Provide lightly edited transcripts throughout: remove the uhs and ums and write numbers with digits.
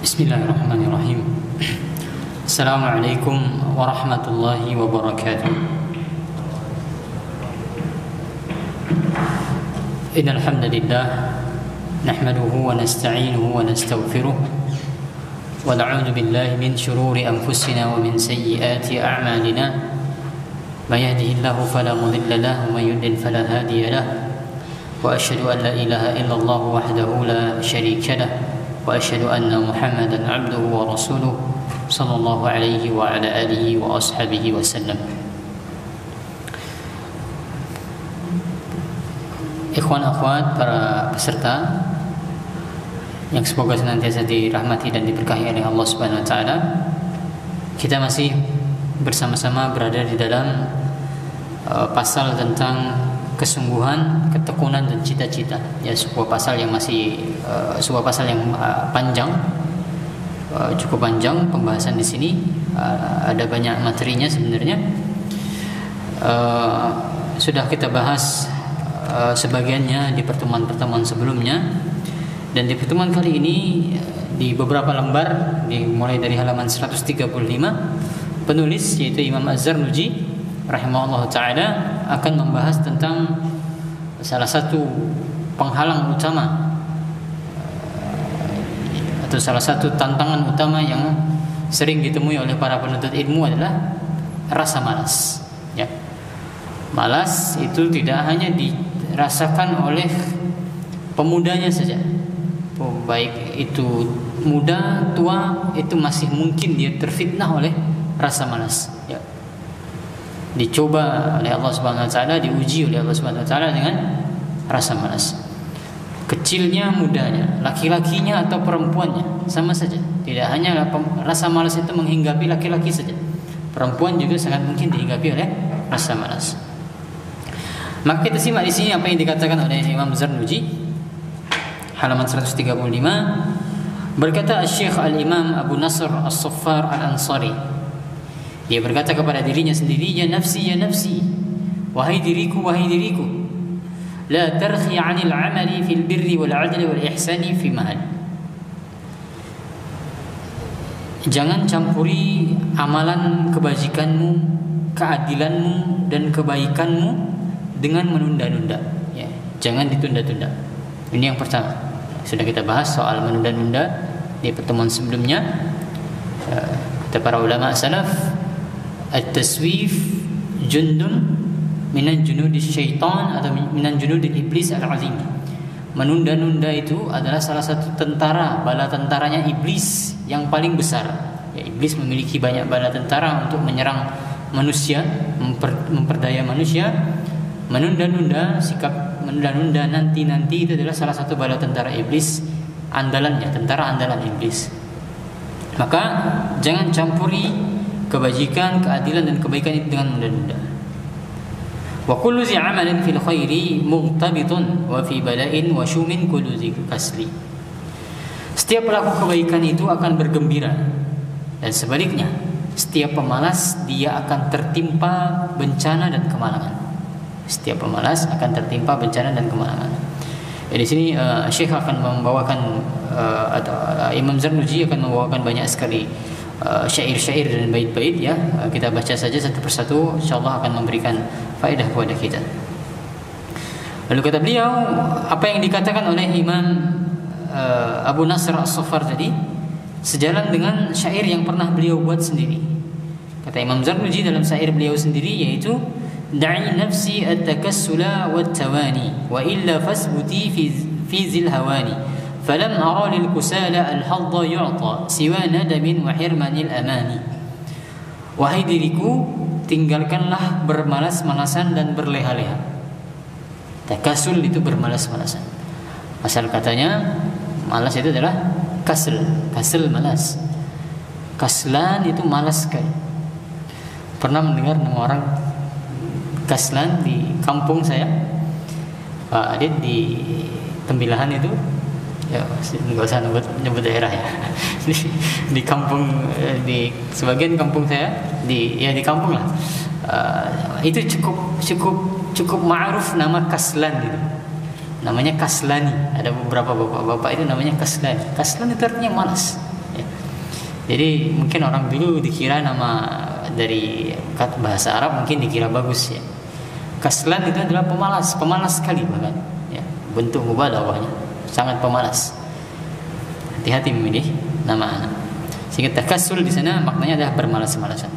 Bismillahirrahmanirrahim. Assalamualaikum warahmatullahi wabarakatuh. Innal hamdalillah nahmaduhu wa nasta'inuhu wa nastaghfiruh wa na'udzu billahi min shururi anfusina wa min sayyiati a'malina. May yahdihillahu fala mudilla lahu wa may yudlil fala hadiya lahu. Wa asyhadu an la ilaha illallah wahdahu la syarika lahu. وأشهد أن محمدا عبده ورسوله صلى الله عليه وعلى آله وأصحابه وسلم. Ikhwan akhwat para peserta yang semoga senantiasa dirahmati dan diberkahi oleh Allah Subhanahu wa taala. Kita masih bersama-sama berada di dalam pasal tentang kesungguhan, ketekunan dan cita-cita. Ya, sebuah pasal yang panjang, cukup panjang pembahasan di sini. Ada banyak materinya sebenarnya. Sudah kita bahas sebagiannya di pertemuan-pertemuan sebelumnya, dan di pertemuan kali ini di beberapa lembar, dimulai dari halaman 135, penulis yaitu Imam Az-Zarnuji rahimahullah ta'ala akan membahas tentang salah satu penghalang utama atau salah satu tantangan utama yang sering ditemui oleh para penuntut ilmu adalah rasa malas. Ya. Malas itu tidak hanya dirasakan oleh pemudanya saja, baik itu muda, tua, itu masih mungkin dia terfitnah oleh rasa malas. Ya. Dicoba oleh Allah Subhanahu wa taala, diuji oleh Allah Subhanahu wa taala dengan rasa malas. Kecilnya, mudanya, laki-lakinya atau perempuannya sama saja. Tidak hanya rasa malas itu menghinggapi laki-laki saja. Perempuan juga sangat mungkin dihinggapi oleh rasa malas. Maka kita simak di sini apa yang dikatakan oleh Imam Zarnuji, halaman 135. Berkata Syekh Al-Imam Abu Nasr As-Saffar Al-Ansari, dia berkata kepada dirinya sendiri, ya nafsi, wahai diriku, la tarkhi 'anil 'amali fil birri wal 'adli wal ihsani fi mahal. Jangan campuri amalan kebajikanmu, keadilanmu dan kebaikanmu dengan menunda-nunda. Ya, jangan ditunda-tunda. Ini yang pertama. Sudah kita bahas soal menunda-nunda di pertemuan sebelumnya. Kata para ulama salaf, at-taswif jundun minan junudi syaitan atau minan junudi iblis al-azim. Menunda-nunda itu adalah salah satu tentara, bala tentaranya iblis yang paling besar. Ya, iblis memiliki banyak bala tentara untuk menyerang manusia, memperdaya manusia. Menunda-nunda, sikap menunda-nunda, nanti itu adalah salah satu bala tentara iblis, andalannya, tentara andalan iblis. Maka jangan campuri kebajikan, keadilan dan kebaikan itu dengan menunda-nunda. Wa kullu zi 'amalin fil khairi mughtabitun wa fi bala'in wa shumin kullu zi kasli. Setiap pelaku kebaikan itu akan bergembira, dan sebaliknya setiap pemalas dia akan tertimpa bencana dan kemalangan. Setiap pemalas akan tertimpa bencana dan kemalangan. Di sini Syekh akan membawakan atau Imam Zarnuji akan membawakan banyak sekali syair-syair dan bait-bait, ya. Kita baca saja satu persatu, insyaallah akan memberikan faedah kepada kita. Lalu kata beliau, apa yang dikatakan oleh Imam Abu Nasr As-Saffar tadi sejalan dengan syair yang pernah beliau buat sendiri. Kata Imam Zarnuji dalam syair beliau sendiri, yaitu da'i nafsi at-takassula wat-tawani wa illa fasbuti fi zil hawani falam ara lil kusala al-hadda yu'ta siwa nadamin wa hirmanil amani. Wahai diriku, tinggalkanlah bermalas-malasan dan berleha-leha. Takasul itu bermalas-malasan. Asal katanya malas itu adalah kasl malas. Kaslan itu malas sekali. Pernah mendengar nama orang kaslan di kampung saya, Pak Adit, di Tembilahan itu, ya nggak usah nyebut daerah ya. di kampung, di sebagian kampung saya, di kampung lah, itu cukup ma'ruf nama kaslan gitu. namanya kaslani. Ada beberapa bapak-bapak itu namanya kaslani. Kaslan itu artinya malas. Jadi mungkin orang dulu dikira nama dari bahasa Arab mungkin dikira bagus ya. Kaslan itu adalah pemalas, pemalas sekali bahkan. Ya, bentuk mubalaghahnya sangat pemalas. Hati-hati memilih nama anak. Sehingga takassul di sana maknanya adalah bermalas-malasan.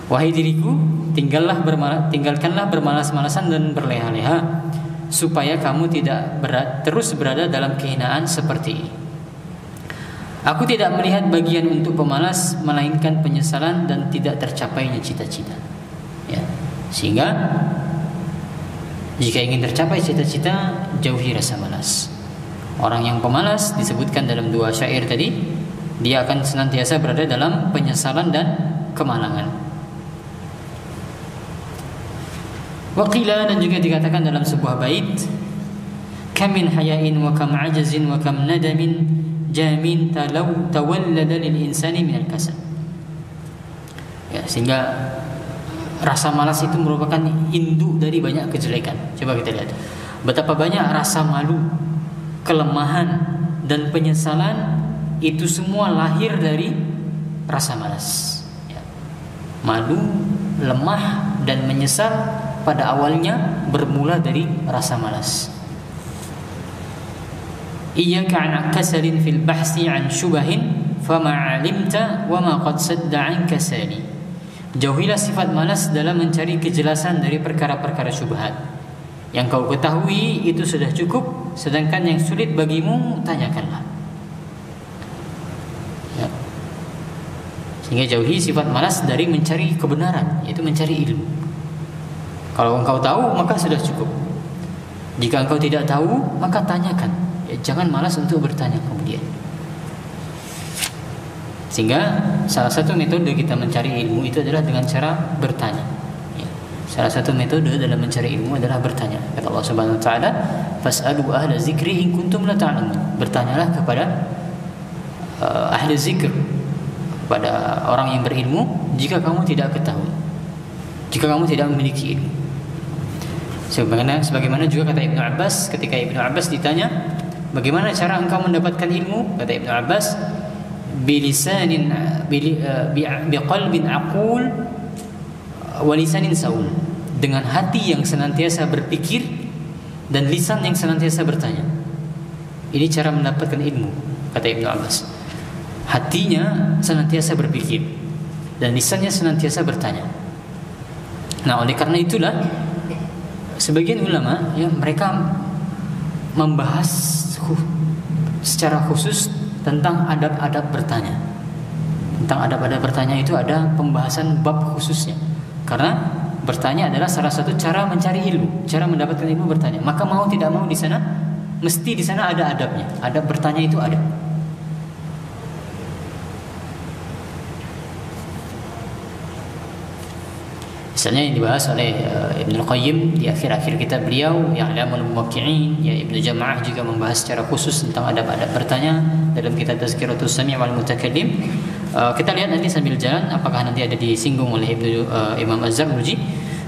Wahai diriku, tinggalkanlah bermalas-malasan dan berleha-leha, supaya kamu tidak terus berada dalam kehinaan seperti ini. Aku tidak melihat bagian untuk pemalas melainkan penyesalan dan tidak tercapainya cita-cita. Ya. Sehingga jika ingin tercapai cita-cita, jauhi rasa malas. Orang yang pemalas disebutkan dalam dua syair tadi, dia akan senantiasa berada dalam penyesalan dan kemalangan. Waqila, dan juga dikatakan dalam sebuah bait, kam min hayain wa kam ajazin wa kam nadamin jamin tawallada lil insani minal kasal. Ya, sehingga rasa malas itu merupakan induk dari banyak kejelekan. Coba kita lihat betapa banyak rasa malu, kelemahan dan penyesalan itu semua lahir dari rasa malas. Ya. Malu, lemah dan menyesal pada awalnya bermula dari rasa malas. Iyyaka an kasalin fil bahsi an syubahin fama 'alimta wa ma qad sadda an kasali. Jauhilah sifat malas dalam mencari kejelasan dari perkara-perkara syubhat. Yang kau ketahui itu sudah cukup, sedangkan yang sulit bagimu tanyakanlah. Ya. Sehingga jauhi sifat malas dari mencari kebenaran, yaitu mencari ilmu. Kalau engkau tahu maka sudah cukup. Jika engkau tidak tahu maka tanyakan. Ya, jangan malas untuk bertanya kemudian. Sehingga salah satu metode kita mencari ilmu itu adalah dengan cara bertanya. Ya. Salah satu metode dalam mencari ilmu adalah bertanya. Kata Allah Subhanahu Wa Taala, "Fas'alu ahla zikri in kuntum la ta'lamun." Bertanyalah kepada ahli zikr, kepada orang yang berilmu jika kamu tidak ketahui, jika kamu tidak memiliki ilmu. Sebagaimana juga kata Ibnu Abbas, ketika Ibnu Abbas ditanya, bagaimana cara engkau mendapatkan ilmu? Kata Ibnu Abbas, bilisanin biqalbin aqul wa lisanin saul. Dengan hati yang senantiasa berpikir dan lisan yang senantiasa bertanya. Ini cara mendapatkan ilmu, kata Ibnu Abbas. Hatinya senantiasa berpikir dan lisannya senantiasa bertanya. Nah, oleh karena itulah sebagian ulama ya mereka membahas secara khusus tentang adab-adab bertanya. Tentang adab-adab bertanya itu ada pembahasan bab khususnya. Karena bertanya adalah salah satu cara mencari ilmu, cara mendapatkan ilmu bertanya. Maka mau tidak mau di sana mesti di sana ada adabnya. Adab bertanya itu ada. Misalnya yang dibahas oleh Ibnu Qayyim di akhir-akhir kitab beliau I'lamul Muwaqqi'in, ya Ibnu Jama'ah juga membahas secara khusus tentang adab-adab bertanya dalam kitab Tazkiratus Sami' wal Mutakallim. Kita lihat nanti sambil jalan apakah nanti ada disinggung oleh Imam Az-Zarnuji.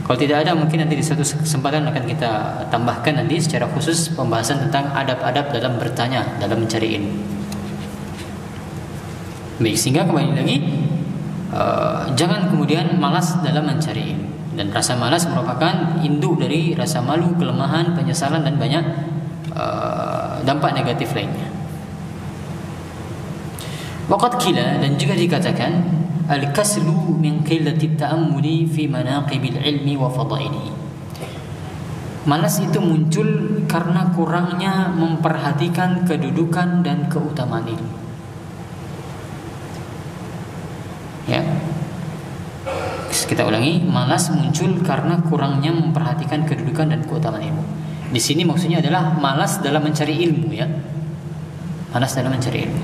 Kalau tidak ada mungkin nanti di suatu kesempatan akan kita tambahkan nanti secara khusus pembahasan tentang adab-adab dalam bertanya, dalam mencari ilmu. Baik, sehingga kembali lagi jangan kemudian malas dalam mencari ilmu. Dan rasa malas merupakan induk dari rasa malu, kelemahan, penyesalan dan banyak dampak negatif lainnya. Waqad qila, dan juga dikatakan al-kaslu min qillati ta'ammuli fi manaqibil ilmi wa fadailihi. Malas itu muncul karena kurangnya memperhatikan kedudukan dan keutamaan ilmu. Ya. Kita ulangi, malas muncul karena kurangnya memperhatikan kedudukan dan keutamaan ilmu. Di sini maksudnya adalah malas dalam mencari ilmu, ya. Malas dalam mencari ilmu.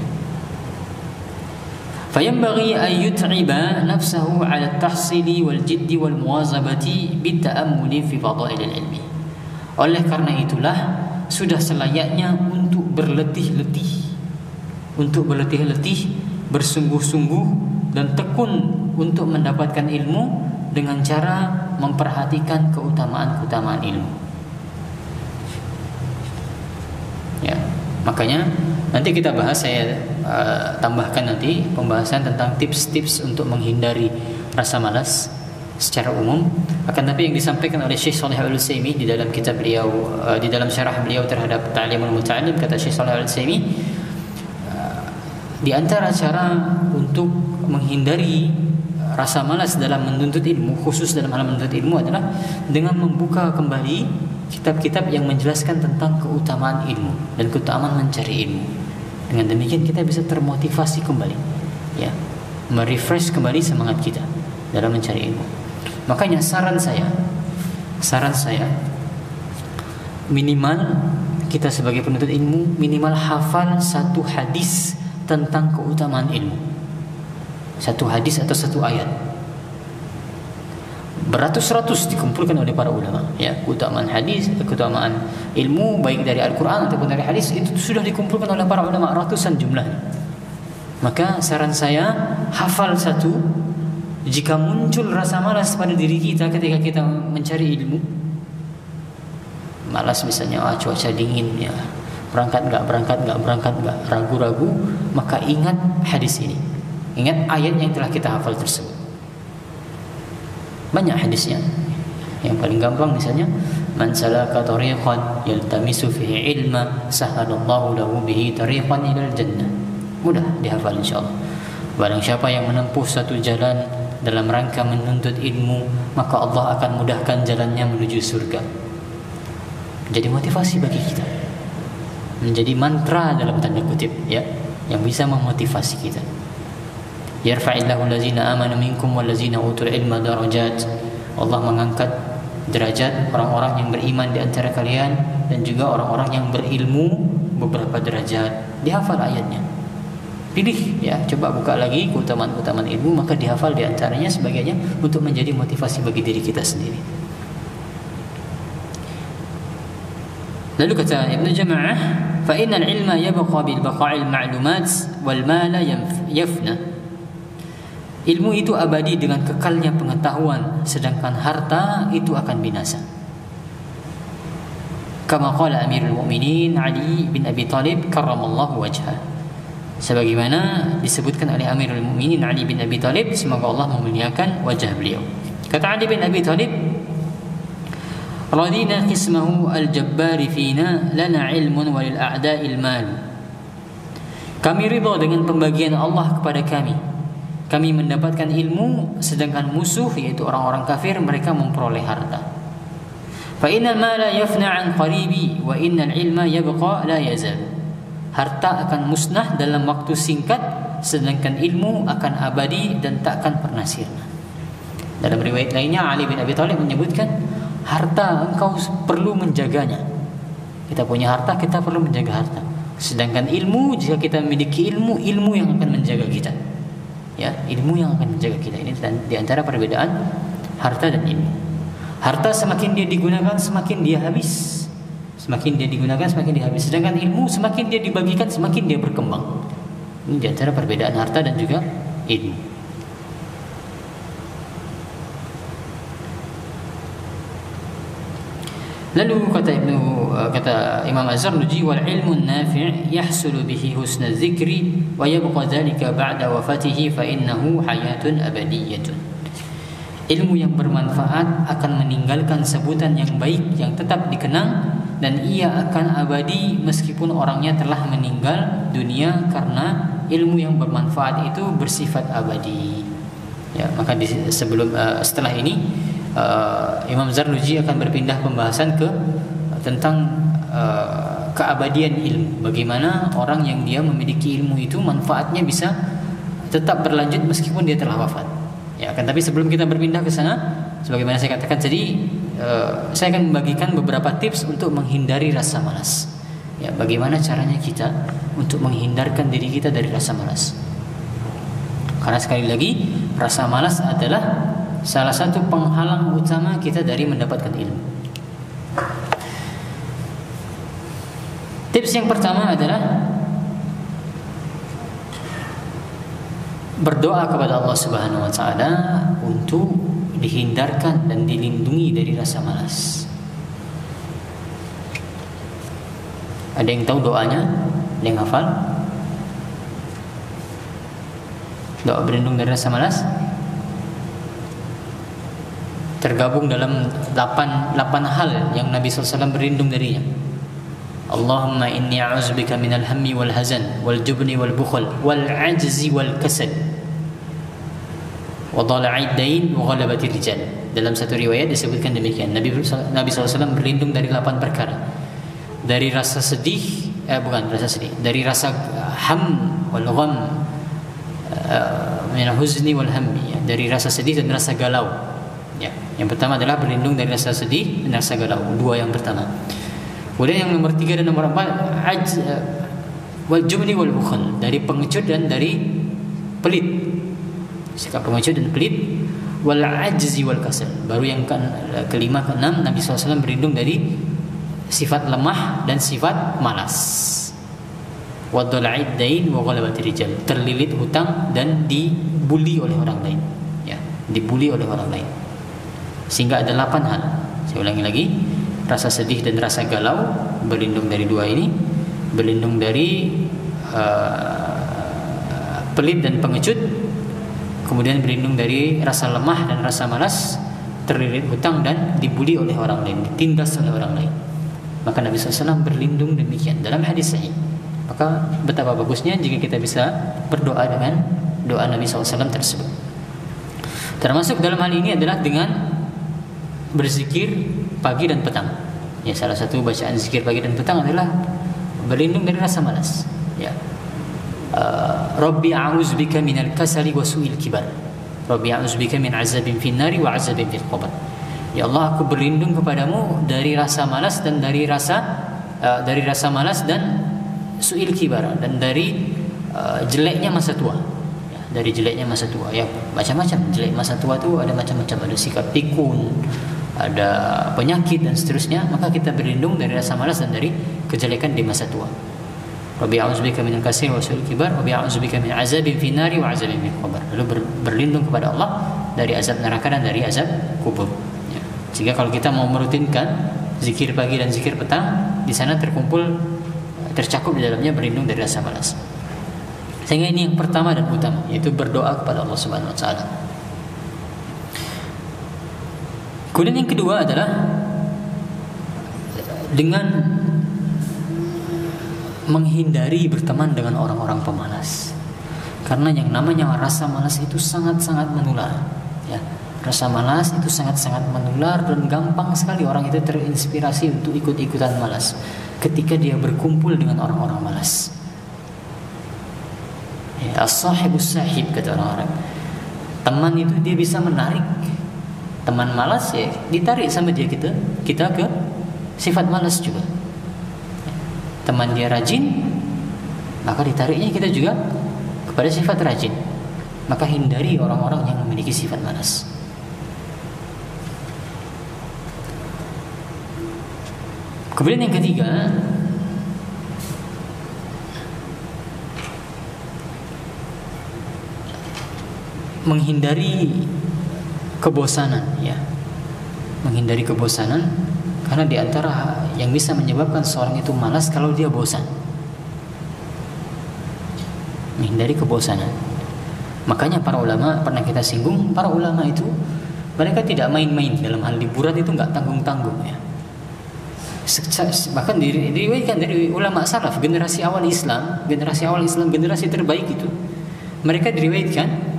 Fayanbaghi an yut'iba nafsahu 'ala at-tahsili wal jiddi wal muwazabati bit-ta'ammuli fi fadailil ilmi. Oleh karena itulah sudah selayaknya untuk berletih-letih, bersungguh-sungguh dan tekun untuk mendapatkan ilmu dengan cara memperhatikan keutamaan-keutamaan ilmu. Ya, makanya nanti kita bahas, saya tambahkan nanti pembahasan tentang tips-tips untuk menghindari rasa malas secara umum. Akan tapi yang disampaikan oleh Syekh Shalih Al-Utsaimin di dalam kitab beliau, di dalam syarah beliau terhadap Ta'limul Muta'allim, kata Syekh Shalih Al-Utsaimin, di antara cara untuk menghindari rasa malas dalam menuntut ilmu, khusus dalam hal menuntut ilmu, adalah dengan membuka kembali kitab-kitab yang menjelaskan tentang keutamaan ilmu dan keutamaan mencari ilmu. Dengan demikian kita bisa termotivasi kembali, ya, merefresh kembali semangat kita dalam mencari ilmu. Makanya saran saya minimal kita sebagai penuntut ilmu minimal hafal satu hadis tentang keutamaan ilmu, satu hadis atau satu ayat. Beratus-ratus dikumpulkan oleh para ulama, ya, keutamaan hadis, keutamaan ilmu baik dari Al-Quran ataupun dari hadis, itu sudah dikumpulkan oleh para ulama ratusan jumlahnya. Maka saran saya hafal satu. Jika muncul rasa malas pada diri kita ketika kita mencari ilmu, malas misalnya, cuaca dingin, ya, berangkat nggak, ragu-ragu, maka ingat hadis ini, ingat ayat yang telah kita hafal tersebut. Banyak hadisnya. Yang paling gampang misalnya, man salaka tariqan yaltamisu fihi ilma sahalallahu lahu bihi tariqan ilal jannah. Mudah dihafal insyaallah. Barang siapa yang menempuh satu jalan dalam rangka menuntut ilmu, maka Allah akan mudahkan jalannya menuju surga. Jadi motivasi bagi kita, menjadi mantra dalam tanda kutip, ya, yang bisa memotivasi kita. Yarfa'illahu allazina amanu minkum wallazina utul ilma darajat. Allah mengangkat derajat orang-orang yang beriman di antara kalian dan juga orang-orang yang berilmu beberapa derajat. Dihafal ayatnya. Pilih, ya, coba buka lagi keutamaan-keutamaan ilmu, maka dihafal di antaranya sebagainya untuk menjadi motivasi bagi diri kita sendiri. Lalu kata Ibnu Jama'ah, fa innal ilma yabqa bil baqa'il ma'lumat wal mala yafna. Ilmu itu abadi dengan kekalnya pengetahuan, sedangkan harta itu akan binasa. Kama qala Amirul Mukminin Ali bin Abi Thalib karramallahu wajhah. Sebagaimana disebutkan oleh Amirul Mukminin Ali bin Abi Thalib, semoga Allah memuliakan wajah beliau. Kata Ali bin Abi Thalib, radina qismahu al-jabbari fina lana ilmun walil a'da'il mal. Kami ridha dengan pembagian Allah kepada kami. Kami mendapatkan ilmu, sedangkan musuh yaitu orang-orang kafir mereka memperoleh harta. Fa innal mala yafna an qaribi wa innal ilma yabqa la yazal. Harta akan musnah dalam waktu singkat, sedangkan ilmu akan abadi dan tak akan pernah sirna. Dalam riwayat lainnya Ali bin Abi Thalib menyebutkan, harta engkau perlu menjaganya. Kita punya harta, kita perlu menjaga harta. Sedangkan ilmu, jika kita memiliki ilmu, ilmu yang akan menjaga kita. Ya, ilmu yang akan menjaga kita. Ini di antara perbedaan harta dan ilmu. Harta semakin dia digunakan semakin dia habis. Semakin dia digunakan semakin dia habis. Sedangkan ilmu semakin dia dibagikan semakin dia berkembang. Ini di antara perbedaan harta dan juga ilmu. Lalu kata Imam Az-Zarnuji, wal ilmu nafi' yahsulu bihi husna dzikri wa yabqa dzalika ba'da wafatihi fa innahu hayatun abadiyyatun. Ilmu yang bermanfaat akan meninggalkan sebutan yang baik yang tetap dikenang, dan ia akan abadi meskipun orangnya telah meninggal dunia, karena ilmu yang bermanfaat itu bersifat abadi. Ya, maka setelah ini Imam Zarnuji akan berpindah pembahasan tentang keabadian ilmu. Bagaimana orang yang dia memiliki ilmu itu manfaatnya bisa tetap berlanjut meskipun dia telah wafat. Ya, kan, tapi sebelum kita berpindah ke sana, sebagaimana saya katakan tadi, saya akan membagikan beberapa tips untuk menghindari rasa malas. Ya, bagaimana caranya kita untuk menghindarkan diri kita dari rasa malas? Karena sekali lagi, rasa malas adalah salah satu penghalang utama kita dari mendapatkan ilmu. Tips yang pertama adalah berdoa kepada Allah Subhanahu wa taala untuk dihindarkan dan dilindungi dari rasa malas. Ada yang tahu doanya? Ada yang hafal? Doa berlindung dari rasa malas tergabung dalam 8 hal yang Nabi SAW berlindung darinya. Allahumma inni a'udzubika minal hammi wal hazan wal jubni wal bukhl wal ajzi wal kasal wa dhala'id dain wa ghalabatir rijal. Dalam satu riwayat disebutkan demikian. Nabi SAW berlindung dari 8 perkara. Dari rasa sedih, dari rasa ham wal gham, min huzni wal hammi, ya, dari rasa sedih dan rasa galau. Ya, yang pertama adalah berlindung dari rasa sedih dan rasa galau. Dua yang pertama. Kemudian yang nomor 3 dan nomor 4 wal jubni wal bukhl, dari pengecut dan dari pelit. Sikap pengecut dan pelit. Wal ajzi wal kasal. Baru yang kelima, keenam, Nabi SAW berlindung dari sifat lemah dan sifat malas. Wa dhala'id dain wa ghalabatir rijal. Terlilit hutang dan dibuli oleh orang lain. Ya, dibuli oleh orang lain. Sehingga ada 8 hal. Saya ulangi lagi. Rasa sedih dan rasa galau, berlindung dari 2 ini. Berlindung dari pelit dan pengecut. Kemudian berlindung dari rasa lemah dan rasa malas, terlilit hutang dan dibuli oleh orang lain, ditindas oleh orang lain. Maka Nabi SAW berlindung demikian dalam hadis sahih. Maka betapa bagusnya jika kita bisa berdoa dengan doa Nabi SAW tersebut. Termasuk dalam hal ini adalah dengan berzikir pagi dan petang. Ya, salah satu bacaan zikir pagi dan petang adalah berlindung dari rasa malas. Ya. Rabbi a'udzubika minal kasali wa su'il kibar. Rabbi a'udzubika min azabin finnari wa azabin fil qabr. Ya Allah, aku berlindung kepadamu dari rasa malas dan dari rasa malas dan su'il kibar, dan dari jeleknya masa tua. Ya, dari jeleknya masa tua. Ya, macam-macam jelek masa tua itu ada macam-macam, ada sikap pikun, ada penyakit dan seterusnya. Maka kita berlindung dari rasa malas dan dari kejelekan di masa tua. Rabbi a'udzubika minal kasri wa su'il kibar, Rabbi a'udzubika min azabin finnari wa azabin fil qabr. Lalu berlindung kepada Allah dari azab neraka dan dari azab kubur. Ya. Sehingga kalau kita mau merutinkan zikir pagi dan zikir petang, di sana tercakup di dalamnya berlindung dari rasa malas. Sehingga ini yang pertama dan utama, yaitu berdoa kepada Allah Subhanahu wa taala. Kemudian yang kedua adalah dengan menghindari berteman dengan orang-orang pemalas. Karena yang namanya rasa malas itu sangat-sangat menular. Ya, rasa malas itu sangat-sangat menular dan gampang sekali orang itu terinspirasi untuk ikut-ikutan malas ketika dia berkumpul dengan orang-orang malas. Ya, as-sahibus sahib kata orang-orang. Teman itu dia bisa menarik. Teman malas ya ditarik sama dia, kita ke sifat malas juga. Teman dia rajin, maka ditariknya kita juga kepada sifat rajin. Maka hindari orang-orang yang memiliki sifat malas. Kemudian yang ketiga, menghindari kebosanan, ya. Menghindari kebosanan, karena di antara yang bisa menyebabkan seorang itu malas kalau dia bosan. Menghindari kebosanan. Makanya para ulama, pernah kita singgung, para ulama itu mereka tidak main-main dalam hal liburan, itu nggak tanggung-tanggung, ya. Bahkan diriwayatkan dari ulama salaf, generasi awal Islam, generasi terbaik itu, mereka diriwayatkan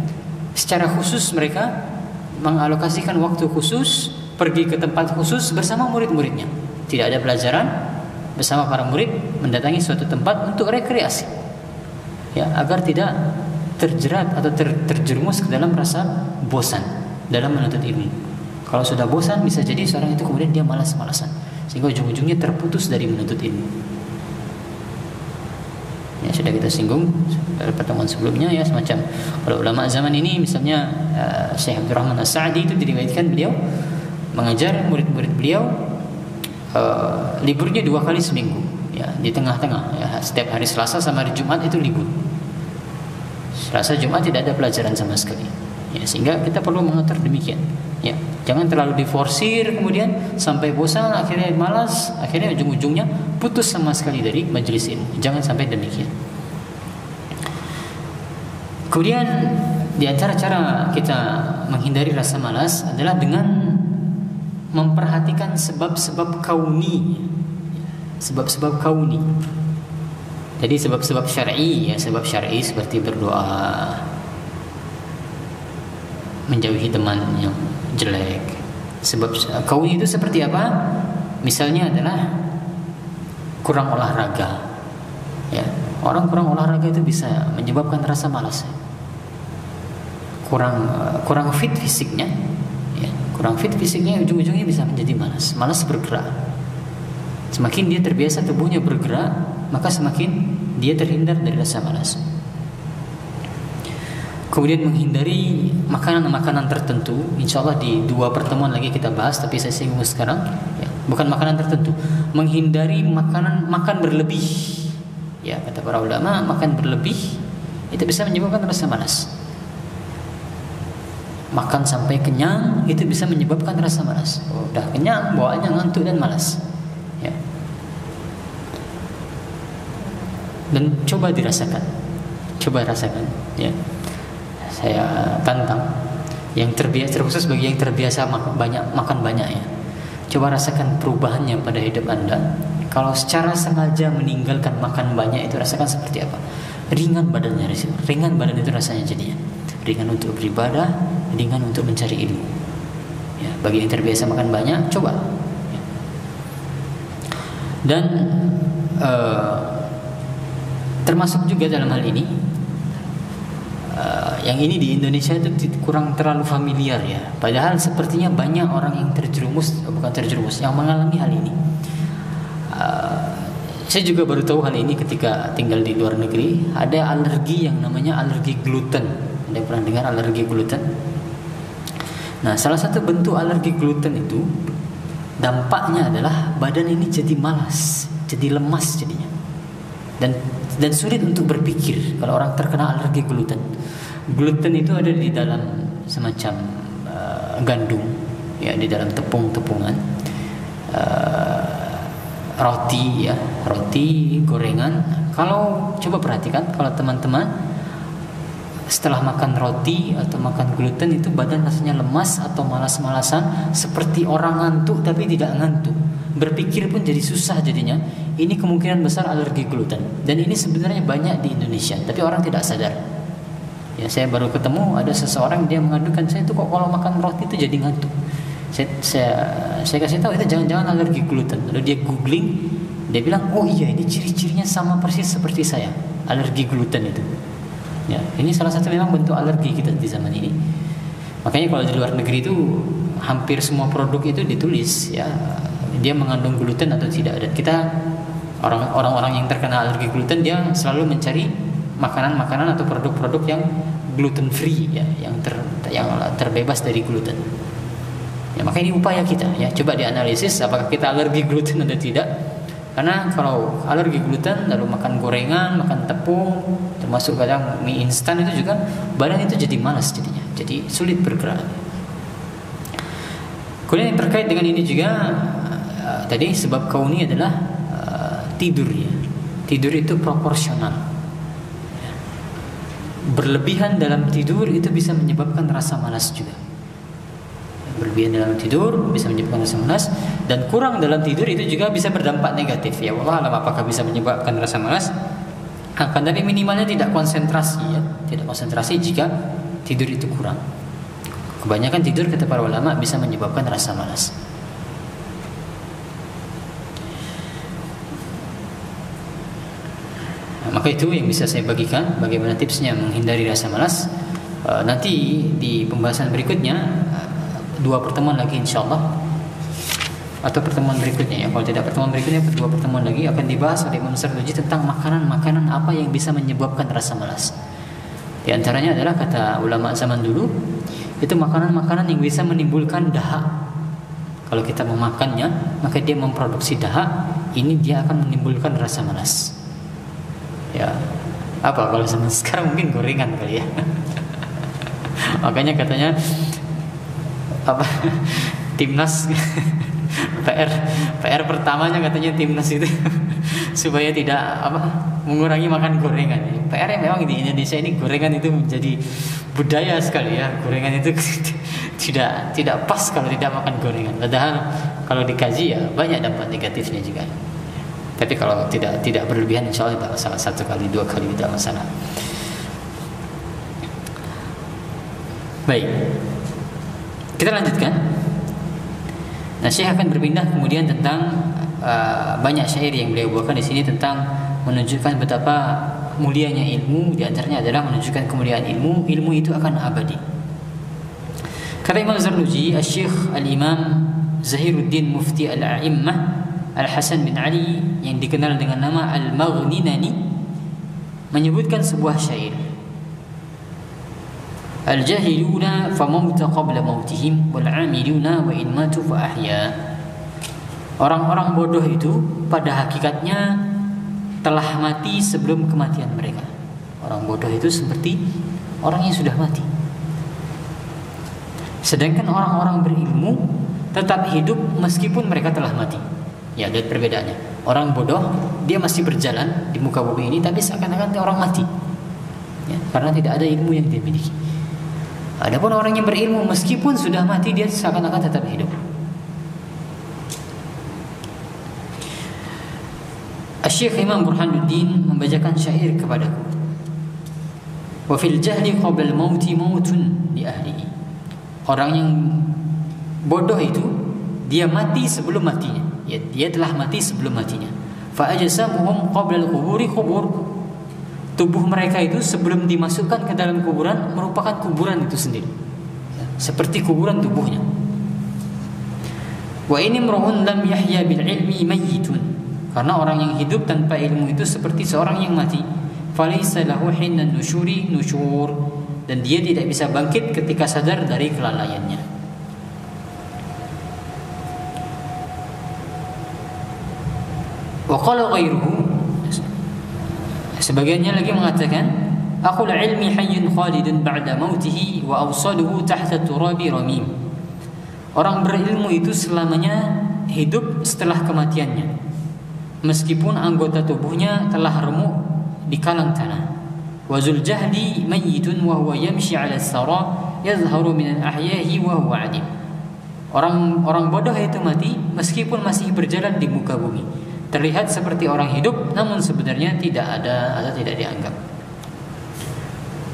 secara khusus mereka mengalokasikan waktu khusus, pergi ke tempat khusus bersama murid-muridnya. Tidak ada pelajaran, bersama para murid mendatangi suatu tempat untuk rekreasi, ya, agar tidak terjerat atau terjerumus ke dalam rasa bosan dalam menuntut ilmu. Kalau sudah bosan, bisa jadi seorang itu kemudian dia malas-malasan, sehingga ujung-ujungnya terputus dari menuntut ilmu. Ya, sudah kita singgung pada pertemuan sebelumnya, ya, semacam kalau ulama zaman ini misalnya Syekh Abdurrahman As-Sa'di itu diriwayatkan beliau mengajar murid-murid beliau liburnya 2 kali seminggu, ya, di tengah-tengah, ya, setiap hari Selasa sama hari Jumat itu libur. Selasa Jumat tidak ada pelajaran sama sekali, ya, sehingga kita perlu mengatur demikian, ya. Jangan terlalu diforsir kemudian sampai bosan, akhirnya malas, akhirnya ujung-ujungnya putus sama sekali dari majelis ilmu. Jangan sampai demikian. Kemudian Di antara cara kita menghindari rasa malas adalah dengan memperhatikan sebab-sebab kauni. Sebab-sebab kauni. Jadi sebab-sebab syar'i, ya, sebab syar'i seperti berdoa, menjauhi teman yang jelek. Sebab kauni itu seperti apa? Misalnya adalah kurang olahraga. Ya, orang kurang olahraga itu bisa menyebabkan rasa malas. Kurang fit fisiknya, ya, kurang fit fisiknya ujung-ujungnya bisa menjadi malas bergerak. Semakin dia terbiasa tubuhnya bergerak, maka semakin dia terhindar dari rasa malas. Kemudian menghindari makanan-makanan tertentu. Insya Allah di 2 pertemuan lagi kita bahas, tapi saya singgung sekarang, ya, bukan makanan tertentu. Menghindari makan berlebih. Ya, kata para ulama, makan berlebih itu bisa menyebabkan rasa malas. Makan sampai kenyang itu bisa menyebabkan rasa malas. Udah kenyang, bawaannya ngantuk dan malas. Ya. Dan coba dirasakan, ya. Saya tantang yang terbiasa, terkhusus bagi yang terbiasa makan banyak, ya. Coba rasakan perubahannya pada hidup Anda. Kalau secara sengaja meninggalkan makan banyak, itu rasakan seperti apa? Ringan badannya, ringan badan itu rasanya jadinya. Ringan untuk beribadah, ringan untuk mencari ilmu. Ya, bagi yang terbiasa makan banyak, coba. Ya. Dan termasuk juga dalam hal ini, yang ini di Indonesia itu kurang terlalu familiar, ya. Padahal sepertinya banyak orang yang yang mengalami hal ini. Saya juga baru tahu hal ini ketika tinggal di luar negeri. Ada alergi yang namanya alergi gluten. Ada pernah dengar alergi gluten? Nah, salah satu bentuk alergi gluten itu dampaknya adalah badan ini jadi malas, jadi lemas jadinya, dan sulit untuk berpikir kalau orang terkena alergi gluten. Gluten itu ada di dalam semacam gandum, ya, di dalam tepung-tepungan, roti, ya, roti, gorengan. Kalau coba perhatikan, kalau teman-teman setelah makan roti atau makan gluten itu badan rasanya lemas atau malas-malasan, seperti orang ngantuk tapi tidak ngantuk. Berpikir pun jadi susah jadinya. Ini kemungkinan besar alergi gluten. Dan ini sebenarnya banyak di Indonesia, tapi orang tidak sadar. Ya, saya baru ketemu ada seseorang, dia mengadukan, saya tuh kok kalau makan roti itu jadi ngantuk. Saya kasih tahu itu jangan-jangan alergi gluten. Lalu dia googling, dia bilang, oh iya, ini ciri-cirinya sama persis seperti saya, alergi gluten itu. Ya, ini salah satu memang bentuk alergi kita di zaman ini. Makanya kalau di luar negeri itu hampir semua produk itu ditulis, ya, dia mengandung gluten atau tidak. Dan kita orang-orang yang terkena alergi gluten, dia selalu mencari makanan-makanan atau produk-produk yang gluten free, ya, yang terbebas dari gluten. Ya, maka ini upaya kita, ya, coba dianalisis apakah kita alergi gluten atau tidak. Karena kalau alergi gluten lalu makan gorengan, makan tepung, termasuk kadang mie instan, itu juga badan itu jadi malas jadinya, jadi sulit bergerak. Kemudian yang terkait dengan ini juga tadi sebab kauni adalah tidur, ya. Tidur itu proporsional. Berlebihan dalam tidur itu bisa menyebabkan rasa malas juga. Berlebihan dalam tidur bisa menyebabkan rasa malas, dan kurang dalam tidur itu juga bisa berdampak negatif. Ya Allah alam apakah bisa menyebabkan rasa malas. Akan tapi minimalnya tidak konsentrasi, ya. Tidak konsentrasi jika tidur itu kurang. Kebanyakan tidur kata para ulama bisa menyebabkan rasa malas. Nah, maka itu yang bisa saya bagikan bagaimana tipsnya menghindari rasa malas. Nanti di pembahasan berikutnya, 2 pertemuan lagi insyaallah, atau pertemuan berikutnya, ya, kalau tidak pertemuan berikutnya 2 pertemuan lagi akan dibahas oleh Imam Sarduji tentang makanan-makanan apa yang bisa menyebabkan rasa malas. Di antaranya adalah kata ulama zaman dulu, itu makanan-makanan yang bisa menimbulkan dahak. Kalau kita memakannya, maka dia memproduksi dahak. Ini dia akan menimbulkan rasa malas. Ya, apa kalau zaman sekarang mungkin gorengan kali, ya. Makanya katanya timnas PR PR pertamanya katanya timnas itu supaya tidak mengurangi makan gorengan. PR yang memang di Indonesia ini gorengan itu menjadi budaya sekali ya. Gorengan itu tidak pas kalau tidak makan gorengan. Padahal kalau dikaji ya banyak dampak negatifnya juga. Tapi kalau tidak berlebihan, insya Allah tidak masalah. 1 kali 2 kali tidak masalah. Baik, kita lanjutkan. Nah, Syekh akan berpindah kemudian tentang banyak syair yang beliau bawakan di sini tentang menunjukkan betapa mulianya ilmu. Di antaranya adalah menunjukkan kemuliaan ilmu. Ilmu itu akan abadi. Kata Imam Zarnuji, Syekh Al-Imam Zahiruddin Mufti Al-A'immah Al-Hasan bin Ali yang dikenal dengan nama Al-Maghninani menyebutkan sebuah syair. Al-jahiluna famauta qabla mautihim wal-amiluna wa in matu fa ahya. Orang-orang bodoh itu pada hakikatnya telah mati sebelum kematian mereka. Orang bodoh itu seperti orang yang sudah mati. Sedangkan orang-orang berilmu tetap hidup meskipun mereka telah mati. Ya, lihat perbedaannya. Orang bodoh dia masih berjalan di muka bumi ini, tapi seakan-akan dia orang mati. Ya, karena tidak ada ilmu yang dia miliki. Adapun orang yang berilmu meskipun sudah mati dia seakan-akan tetap hidup. Syekh Imam Burhanuddin membacakan syair kepadaku. Wa fil jahli qabla al-mauti mautun li ahlihi. Orang yang bodoh itu dia mati sebelum matinya. Ya, dia telah mati sebelum matinya. Fa ajsamuhum qabla al-quburi qubur. Tubuh mereka itu sebelum dimasukkan ke dalam kuburan merupakan kuburan itu sendiri. Ya, seperti kuburan tubuhnya. Wa in imru'un lam yahya bil ilmi mayyitun. Karena orang yang hidup tanpa ilmu itu seperti seorang yang mati. Falaysa lahu hinna nusyuri nusyur. Dan dia tidak bisa bangkit ketika sadar dari kelalaiannya. Wa qala ghairuhu, sebagiannya lagi mengatakan, aqul ilmi hayyun khalidun ba'da mautihi wa awsaluhu tahta turabi ramim. Orang berilmu itu selamanya hidup setelah kematiannya, meskipun anggota tubuhnya telah remuk di kalang tanah. Wa zul jahli mayyitun wa huwa yamshi 'ala as-sara yadhharu min al-ahyahi wa huwa 'adim. Orang bodoh itu mati meskipun masih berjalan di muka bumi. Terlihat seperti orang hidup, namun sebenarnya tidak ada atau tidak dianggap.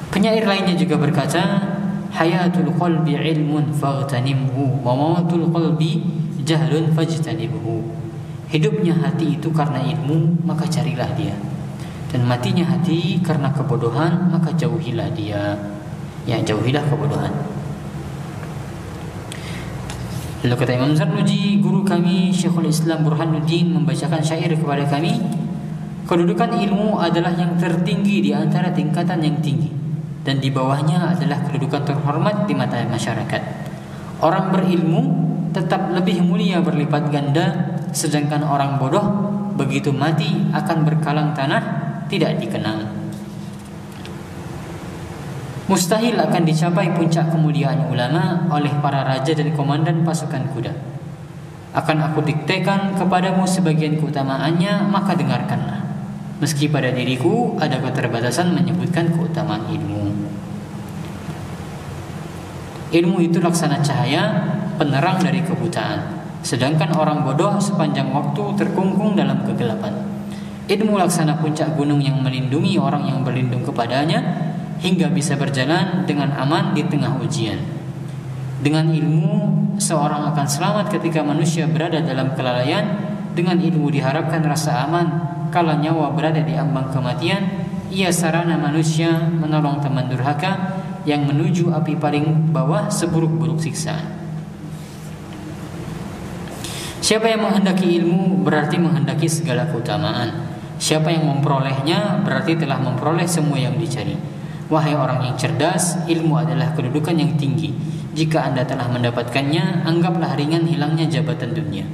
Penyair lainnya juga berkata, hayatul qalbi ilmun faghtanimhu wa mautul qalbi jahlun fajtanibhu. Hidupnya hati itu karena ilmu, maka carilah dia. Dan matinya hati karena kebodohan, maka jauhilah dia. Ya, jauhilah kebodohan. Lalu kata Imam Zarnuji, guru kami Syekhul Islam Burhanuddin membacakan syair kepada kami. Kedudukan ilmu adalah yang tertinggi di antara tingkatan yang tinggi, dan di bawahnya adalah kedudukan terhormat di mata masyarakat. Orang berilmu tetap lebih mulia berlipat ganda, sedangkan orang bodoh begitu mati akan berkalang tanah, tidak dikenal. Mustahil akan dicapai puncak kemuliaan ulama oleh para raja dan komandan pasukan kuda. Akan aku diktekan kepadamu sebagian keutamaannya, maka dengarkanlah. Meski pada diriku ada keterbatasan menyebutkan keutamaan ilmu. Ilmu itu laksana cahaya, penerang dari kebutaan. Sedangkan orang bodoh sepanjang waktu terkungkung dalam kegelapan. Ilmu laksana puncak gunung yang melindungi orang yang berlindung kepadanya, hingga bisa berjalan dengan aman di tengah ujian. Dengan ilmu, seorang akan selamat ketika manusia berada dalam kelalaian. Dengan ilmu diharapkan rasa aman kala nyawa berada di ambang kematian. Ia sarana manusia menolong teman durhaka yang menuju api paling bawah seburuk-buruk siksaan. Siapa yang menghendaki ilmu berarti menghendaki segala keutamaan. Siapa yang memperolehnya berarti telah memperoleh semua yang dicari. Wahai orang yang cerdas, ilmu adalah kedudukan yang tinggi. Jika Anda telah mendapatkannya, anggaplah ringan hilangnya jabatan dunia.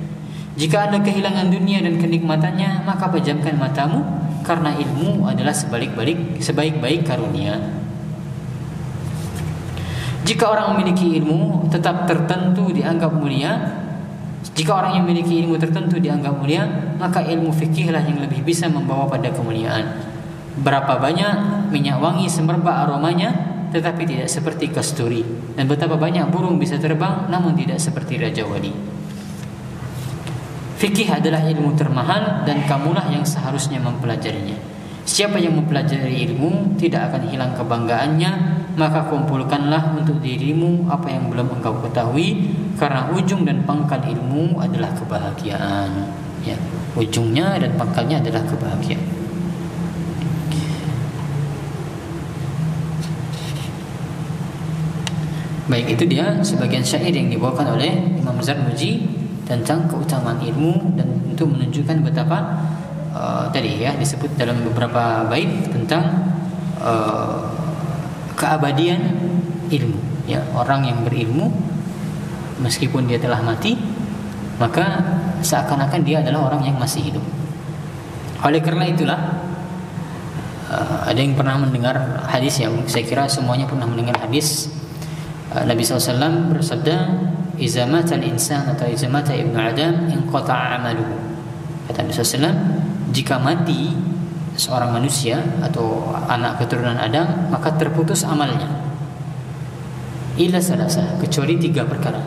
Jika Anda kehilangan dunia dan kenikmatannya, maka pejamkan matamu, karena ilmu adalah sebaik-baik karunia. Jika orang memiliki ilmu tetap tertentu dianggap mulia, Jika orang yang memiliki ilmu tertentu dianggap mulia, maka ilmu fikihlah yang lebih bisa membawa pada kemuliaan. Berapa banyak minyak wangi semerbak aromanya, tetapi tidak seperti kasturi. Dan betapa banyak burung bisa terbang, namun tidak seperti Raja Wali. Fikih adalah ilmu termahal dan kamulah yang seharusnya mempelajarinya. Siapa yang mempelajari ilmu tidak akan hilang kebanggaannya, maka kumpulkanlah untuk dirimu apa yang belum engkau ketahui, karena ujung dan pangkal ilmu adalah kebahagiaan. Ya, ujungnya dan pangkalnya adalah kebahagiaan. Baik, itu dia sebagian syair yang dibawakan oleh Imam Zarnuji tentang keutamaan ilmu dan untuk menunjukkan betapa tadi ya disebut dalam beberapa bait tentang keabadian ilmu. Ya, orang yang berilmu meskipun dia telah mati, maka seakan-akan dia adalah orang yang masih hidup. Oleh karena itulah ada yang pernah mendengar hadis, yang saya kira semuanya pernah mendengar hadis Nabi SAW bersabda, "Iza mata al-insan atau iza mata ibnu Adam inqata'a amaluhu." Kata Nabi SAW, jika mati seorang manusia atau anak keturunan Adam, maka terputus amalnya. Illa salasa, kecuali 3 perkara.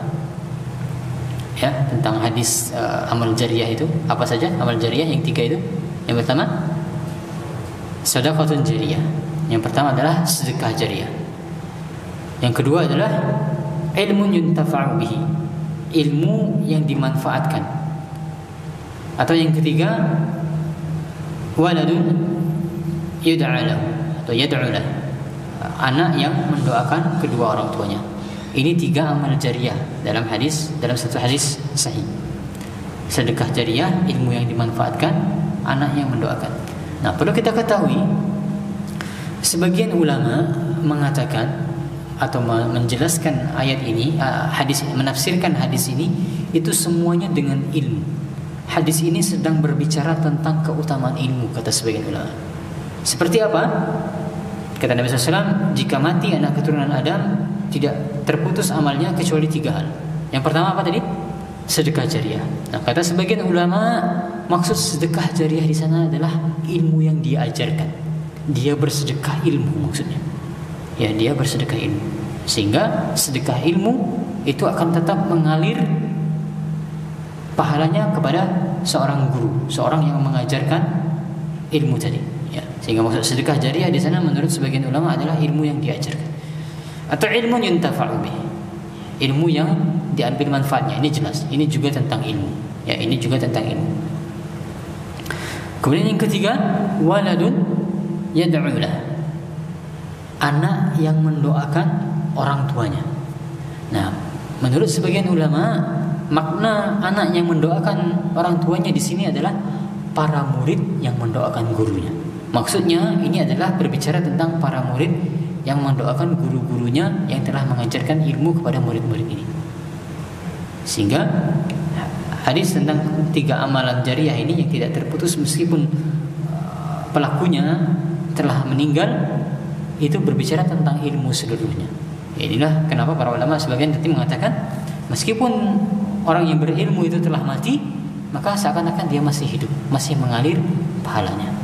Ya, tentang hadis amal jariyah itu apa saja amal jariyah yang 3 itu? Yang pertama, sedekahun jariyah. Yang pertama adalah sedekah jariyah. Yang kedua adalah ilmu yuntafa'u bihi, ilmu yang dimanfaatkan. Atau yang ketiga, waladun yud'a lahu atau yad'u lahu, anak yang mendoakan kedua orang tuanya. Ini 3 amal jariyah dalam satu hadis sahih. Sedekah jariyah, ilmu yang dimanfaatkan, anak yang mendoakan. Nah, perlu kita ketahui, sebagian ulama mengatakan atau menjelaskan ayat ini, hadis ini, menafsirkan hadis ini, itu semuanya dengan ilmu. Hadis ini sedang berbicara tentang keutamaan ilmu, kata sebagian ulama. Seperti apa? Kata Nabi SAW, jika mati anak keturunan Adam, tidak terputus amalnya kecuali 3 hal. Yang pertama apa tadi? Sedekah jariyah. Nah, kata sebagian ulama, maksud sedekah jariyah di sana adalah ilmu yang dia ajarkan. Dia bersedekah ilmu maksudnya. Ya, dia bersedekah ilmu, sehingga sedekah ilmu itu akan tetap mengalir pahalanya kepada seorang guru, seorang yang mengajarkan ilmu tadi. Ya, sehingga maksud sedekah jariyah di sana menurut sebagian ulama adalah ilmu yang diajarkan, atau ilmu yuntafa'u bih, ilmu yang diambil manfaatnya. Ini jelas, ini juga tentang ilmu. Ya, ini juga tentang ilmu. Kemudian yang ketiga, waladun yad'u lahu, anak yang mendoakan orang tuanya. Nah, menurut sebagian ulama, makna anak yang mendoakan orang tuanya di sini adalah para murid yang mendoakan gurunya. Maksudnya ini adalah berbicara tentang para murid yang mendoakan guru-gurunya yang telah mengajarkan ilmu kepada murid-murid ini. Sehingga hadis tentang 3 amalan jariyah ini yang tidak terputus meskipun pelakunya telah meninggal, itu berbicara tentang ilmu seluruhnya. Inilah kenapa para ulama sebagian tadi mengatakan, meskipun orang yang berilmu itu telah mati, maka seakan-akan dia masih hidup, masih mengalir pahalanya.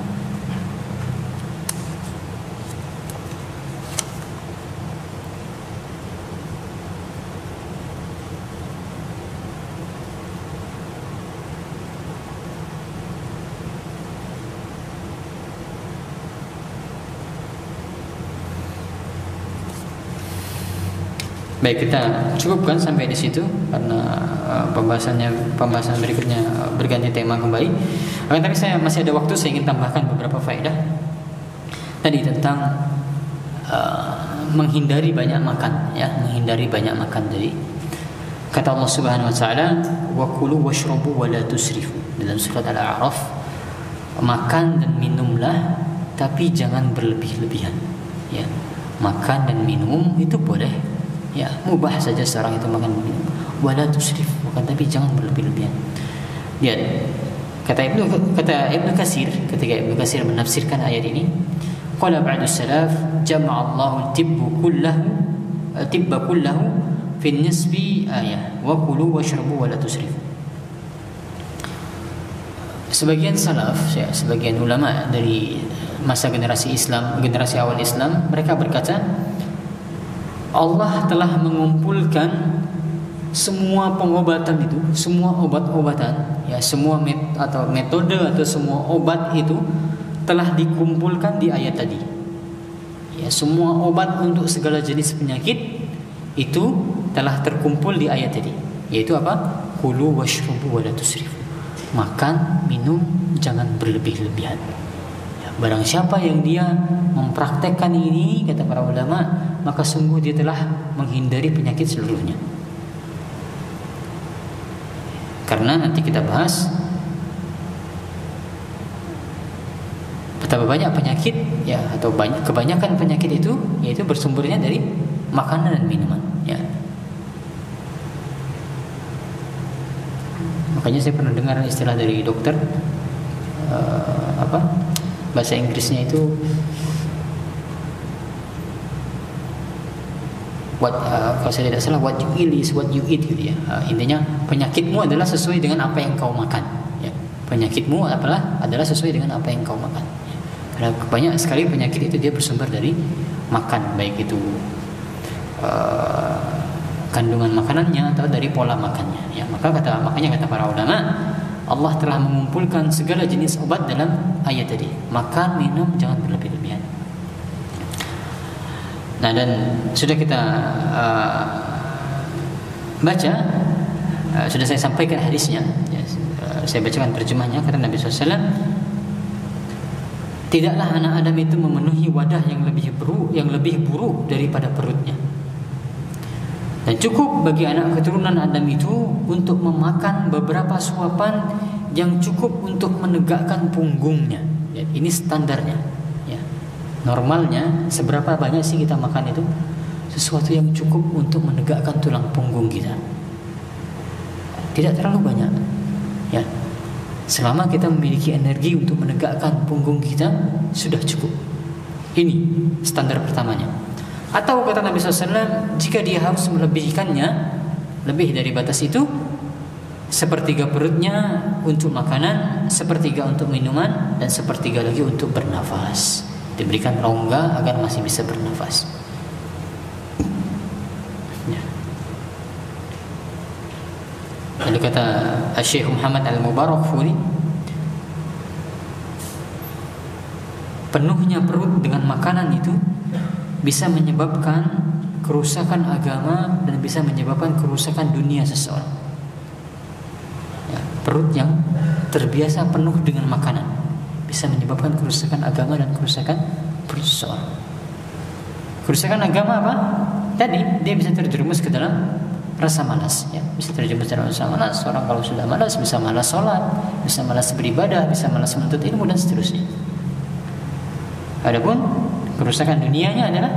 Baik, kita cukupkan sampai di situ karena pembahasan berikutnya berganti tema kembali. Tapi saya masih ada waktu, saya ingin tambahkan beberapa faedah tadi tentang menghindari banyak makan, ya, menghindari banyak makan. Jadi kata Allah Subhanahu wa taala, "Wa kulu washrabu wa la tusrifu." Dalam surat Al-A'raf, makan dan minumlah tapi jangan berlebih-lebihan. Ya, makan dan minum itu boleh. Ya, mubah saja seorang itu makan minum. Wala tusrif, bukan, tapi jangan berlebih-lebihan. Lihat, kata Ibnu Katsir, ketika Ibnu Katsir menafsirkan ayat ini, qala ba'du salaf jama'a Allahu tibba kullahu fi nisbi ayah wa kulu washrabu wa la tusrif. sebagian salaf, ya, sebagian ulama dari masa generasi Islam, generasi awal Islam, mereka berkata Allah telah mengumpulkan semua pengobatan itu, semua obat-obatan, ya, semua metode atau semua obat itu telah dikumpulkan di ayat tadi. Ya, semua obat untuk segala jenis penyakit itu telah terkumpul di ayat tadi. Yaitu apa? Kulu washrubu wa la tusrifu. Makan, minum, jangan berlebih-lebihan. Ya, barang siapa yang dia mempraktekkan ini, kata para ulama, maka sungguh dia telah menghindari penyakit seluruhnya. Karena nanti kita bahas betapa banyak penyakit, ya, atau kebanyakan penyakit itu yaitu bersumbernya dari makanan dan minuman, ya. Makanya saya pernah dengar istilah dari dokter, bahasa Inggrisnya itu kalau saya tidak salah, what you eat is what you eat, gitu ya. Intinya penyakitmu adalah sesuai dengan apa yang kau makan, ya. Penyakitmu adalah sesuai dengan apa yang kau makan, ya. Karena banyak sekali penyakit itu dia bersumber dari makan, baik itu kandungan makanannya atau dari pola makannya, ya. Makanya kata para ulama, Allah telah mengumpulkan segala jenis obat dalam ayat tadi. Makan, minum, jangan berlebih-lebihan. Nah, dan sudah kita baca, sudah saya sampaikan hadisnya, ya, saya bacakan terjemahnya. Kata Nabi SAW, tidaklah anak Adam itu memenuhi wadah yang lebih buruk daripada perutnya. Dan cukup bagi anak keturunan Adam itu untuk memakan beberapa suapan yang cukup untuk menegakkan punggungnya. Ya, ini standarnya. Ya. Normalnya seberapa banyak sih kita makan itu? Sesuatu yang cukup untuk menegakkan tulang punggung kita. Tidak terlalu banyak. Ya. Selama kita memiliki energi untuk menegakkan punggung kita, sudah cukup. Ini standar pertamanya. Atau kata Nabi SAW, jika dia harus melebihkannya, lebih dari batas itu, sepertiga perutnya untuk makanan, sepertiga untuk minuman, dan sepertiga lagi untuk bernafas. Diberikan rongga agar masih bisa bernafas. Ya. Lalu kata Syekh Muhammad Al-Mubarakfuri, penuhnya perut dengan makanan itu bisa menyebabkan kerusakan agama dan bisa menyebabkan kerusakan dunia seseorang. Ya, perut yang terbiasa penuh dengan makanan bisa menyebabkan kerusakan agama dan kerusakan perut seseorang. Kerusakan agama apa? Tadi dia bisa terjerumus ke dalam rasa malas, ya, bisa terjerumus dalam rasa malas. Orang kalau sudah malas bisa malas sholat, bisa malas beribadah, bisa malas menuntut ilmu dan seterusnya. Adapun kerusakan dunianya adalah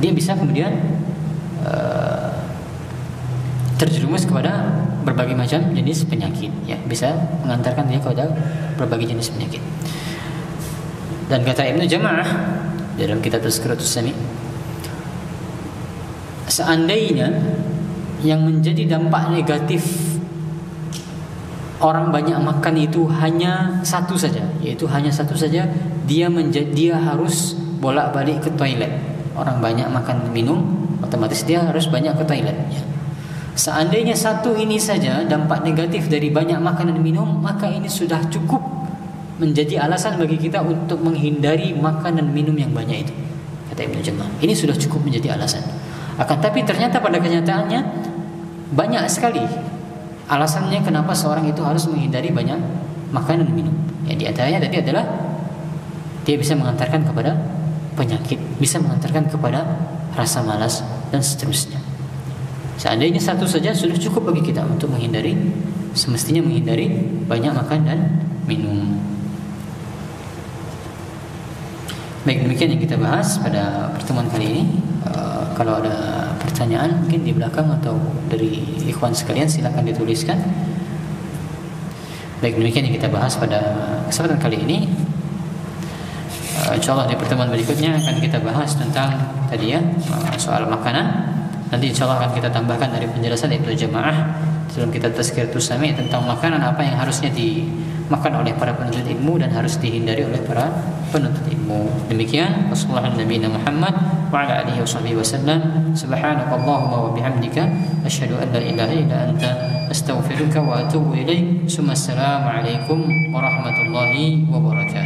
dia bisa kemudian terjerumus kepada berbagai macam jenis penyakit, ya, bisa mengantarkan dia kepada berbagai jenis penyakit. Dan kata Ibnu Jama'ah dalam kitab Tazkiratus Sami, seandainya yang menjadi dampak negatif orang banyak makan itu hanya satu saja, yaitu hanya satu saja, dia harus bolak-balik ke toilet. Orang banyak makan minum, otomatis dia harus banyak ke toilet, ya. Seandainya satu ini saja dampak negatif dari banyak makan dan minum, maka ini sudah cukup menjadi alasan bagi kita untuk menghindari makan dan minum yang banyak itu, kata Ibnu Jama'ah. Ini sudah cukup menjadi alasan. Akan tapi ternyata pada kenyataannya banyak sekali alasannya kenapa seorang itu harus menghindari banyak makan dan minum. Ya, di antaranya tadi adalah dia bisa mengantarkan kepada penyakit, bisa mengantarkan kepada rasa malas dan seterusnya. Seandainya satu saja sudah cukup bagi kita untuk semestinya menghindari banyak makan dan minum. Baik, demikian yang kita bahas pada pertemuan kali ini. Kalau ada pertanyaan mungkin di belakang atau dari ikhwan sekalian, silakan dituliskan. Baik, demikian yang kita bahas pada kesempatan kali ini. Insyaallah di pertemuan berikutnya akan kita bahas tentang tadi, ya, soal makanan. Nanti insyaallah akan kita tambahkan dari penjelasan Ibnu Jama'ah Dalam kitab Tazkiratus Sami' tentang makanan apa yang harusnya dimakan oleh para penuntut ilmu dan harus dihindari oleh para penuntut ilmu. Demikian wassallallahu Nabi Muhammad wa ala alihi wasallam. Subhanakallahumma wa bihamdika asyhadu an la ilaha illa anta astaghfiruka wa atubu ilaik. Assalamu alaikum warahmatullahi wabarakatuh.